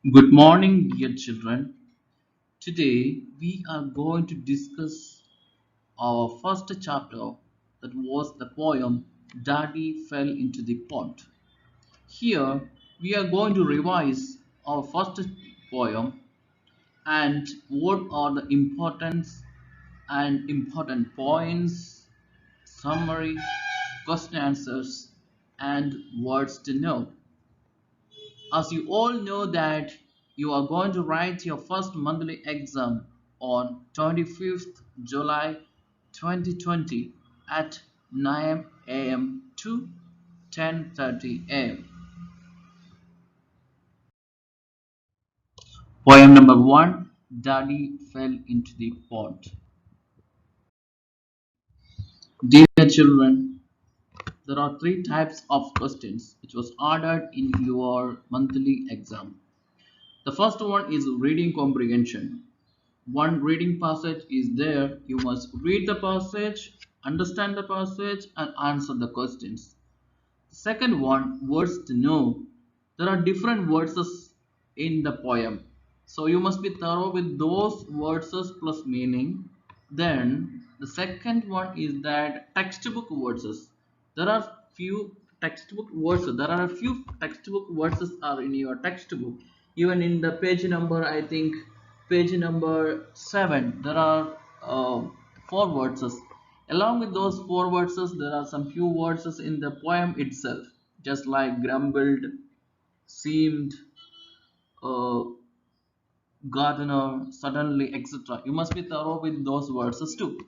Good morning, dear children. Today we are going to discuss our first chapter, that was the poem Daddy Fell into the Pond. Here we are going to revise our first poem and what are the importance and important points, summary, question answers, and words to know. As you all know that you are going to write your first monthly exam on 25th July 2020 at 9 a.m. to 10:30 a.m. Poem number 1, Daddy Fell into the Pond. Dear children, there are three types of questions which was ordered in your monthly exam. The first one is reading comprehension. One reading passage is there. You must read the passage, understand the passage, and answer the questions. Second one, words to know. There are different verses in the poem. So you must be thorough with those verses plus meaning. Then the second one is that textbook verses. There are few textbook verses. There are a few textbook verses are in your textbook. Even in the page number, I think page number 7, there are four verses. Along with those four verses, there are some few verses in the poem itself, just like grumbled, seemed, uh, gardener, suddenly, etc. You must be thorough with those verses too.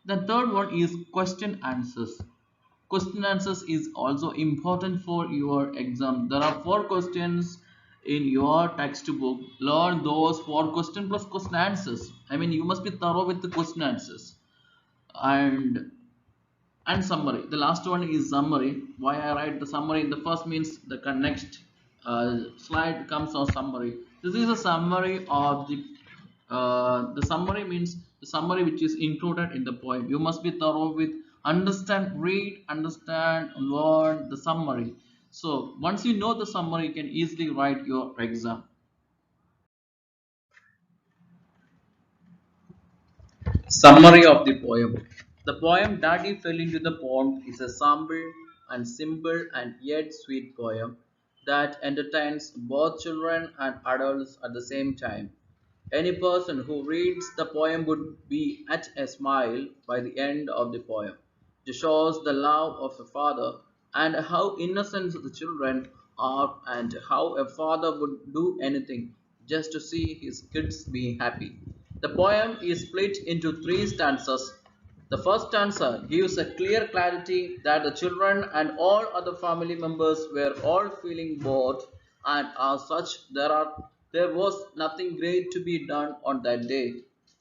The third one is question answers. Question answers is also important for your exam. There are four questions in your textbook. Learn those four question plus question answers. I mean, you must be thorough with the question answers. And summary. The last one is summary. Why I write the summary in the first means the next slide comes on summary. This is a summary of the summary means the summary which is included in the poem. You must be thorough with understand, read, understand, learn the summary. So once you know the summary, you can easily write your exam. Summary of the poem. The poem Daddy Fell into the Pond is a simple and yet sweet poem that entertains both children and adults at the same time. Any person who reads the poem would be at a smile by the end of the poem. It shows the love of a father and how innocent the children are and how a father would do anything just to see his kids be happy. The poem is split into three stanzas. The first stanza gives a clear clarity that the children and all other family members were all feeling bored, and as such there was nothing great to be done on that day.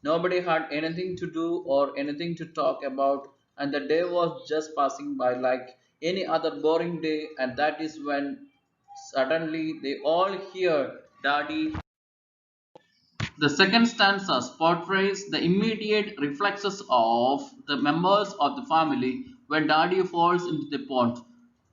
Nobody had anything to do or anything to talk about, and the day was just passing by like any other boring day, and that is when suddenly they all hear Daddy. The second stanza portrays the immediate reflexes of the members of the family when Daddy falls into the pond.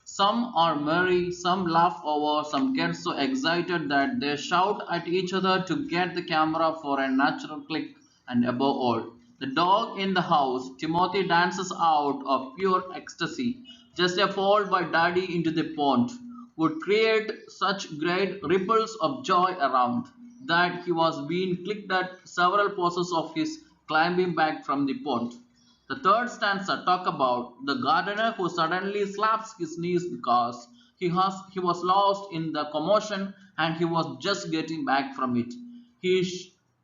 Some are merry, some laugh over, some get so excited that they shout at each other to get the camera for a natural click, and above all, the dog in the house, Timothy, dances out of pure ecstasy. Just a fall by Daddy into the pond would create such great ripples of joy around that he was being clicked at several poses of his climbing back from the pond. The third stanza talk about the gardener who suddenly slaps his knees because he was lost in the commotion and he was just getting back from it. He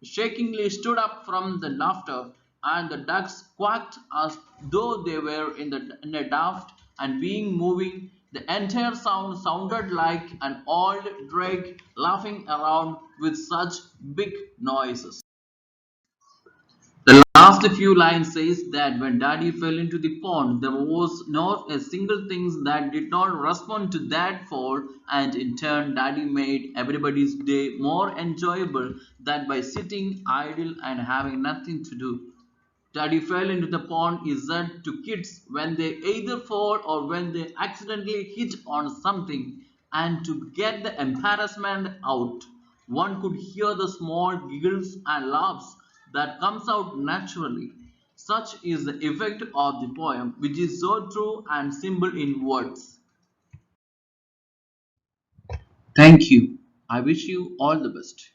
shakingly stood up from the laughter, and the ducks quacked as though they were in a daft and being moving. The entire sound sounded like an old drake laughing around with such big noises. The last few lines says that when Daddy fell into the pond, there was not a single thing that did not respond to that fall, and in turn, Daddy made everybody's day more enjoyable than by sitting idle and having nothing to do. Daddy fell into the pond is said to kids when they either fall or when they accidentally hit on something, and to get the embarrassment out. One could hear the small giggles and laughs that comes out naturally. Such is the effect of the poem, which is so true and simple in words. Thank you. I wish you all the best.